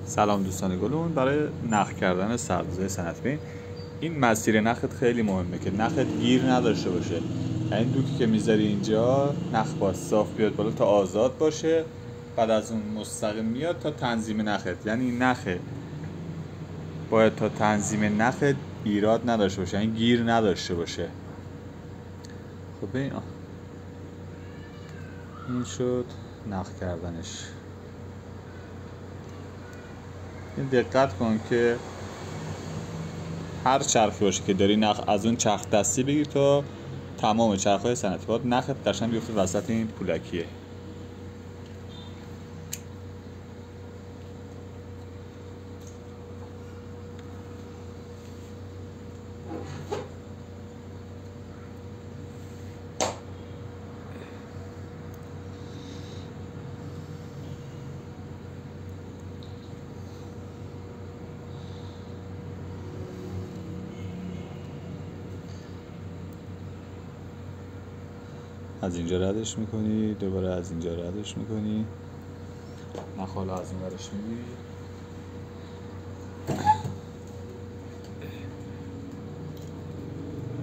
سلام دوستان گلون. برای نخ کردن سردوزه سنتبین این مسیر نخت خیلی مهمه که نخت گیر نداشته باشه. این دوکی که میذاری اینجا نخ باید صاف بیاد بالا تا آزاد باشه، بعد از اون مستقیم میاد تا تنظیم نخت. یعنی نخ باید تا تنظیم نخت ایراد نداشته باشه، یعنی گیر نداشته باشه. خب این شد نخ کردنش. این دقت کن که هر چرخی باشه که داری نخ از اون چرخ دستی بگیر تا تمام چرخ‌های سنتی، باید نخت قشنگ بیفته وسط این پولکیه. از اینجا ردش میکنی، دوباره از اینجا ردش میکنی، نخالا از این ورش میگی.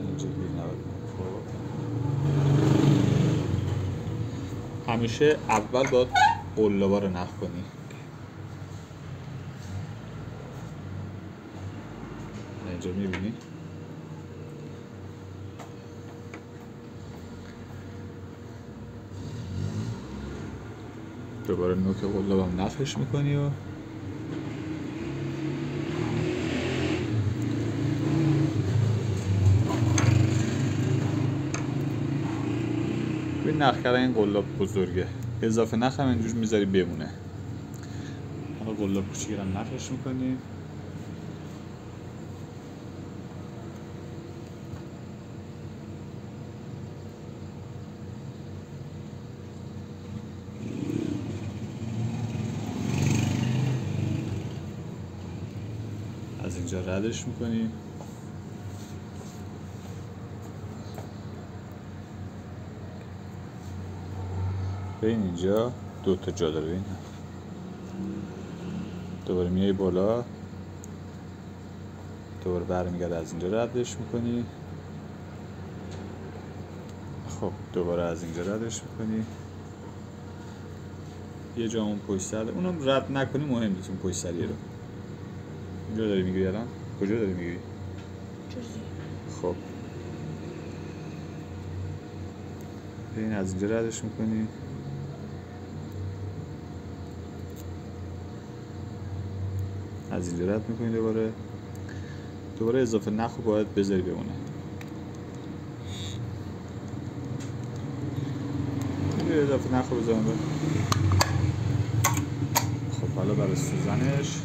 اینجا گیر نباید. خب همیشه اول باید قلابا رو نخ کنی. اینجا میبینی دوباره نوک قلابم نخش میکنی و ببین نخ کردن این قلاب بزرگه، اضافه نخ هم اینجور میذاری بمونه. حالا قلاب کوچیکم نخش میکنی. از اینجا ردش میکنی. ببین اینجا دو تا جا داره، ببین. دوباره میای بالا، دوباره برمیگرده، از اینجا ردش میکنی. خب دوباره از اینجا ردش میکنی. یه جا اون پشت سر، اونم رد نکنی، مهم نیست اون پشت سریه رو. اینجا داری میگیری الان؟ کجا داری میگیری؟ خب این از اینجا ردش میکنی. از اینجا رد میکنی، دوباره اضافه نخ رو باید بذاری بمونه. اضافه نخ رو بذارم. خب حالا برای سوزنش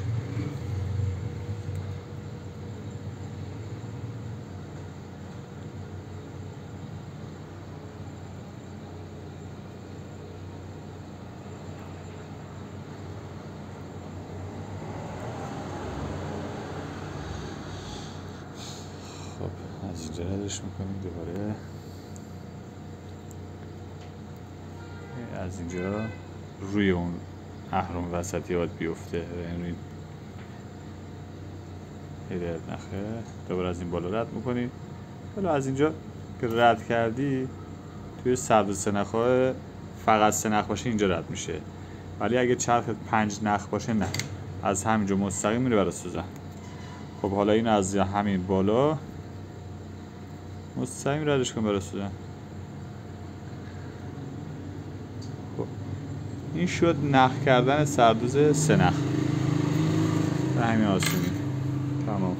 از اینجا ردش میکنیم، دوباره از اینجا روی اون اهرم وسطی باید بیفته، یعنی هدایت نخه. دوباره از این بالا رد میکنی. حالا از اینجا که رد کردی توی سرد سه نخه فقط سه نخ باشه اینجا رد میشه، ولی اگه چرخ 5 نخ باشه نه، از همینجا مستقیم میره برای سوزن. خب حالا این از همین بالا مستقیم ردش کن برای سوزن. خب این شد نخ کردن سردوز 3 نخ. به همین آسونی. تمام.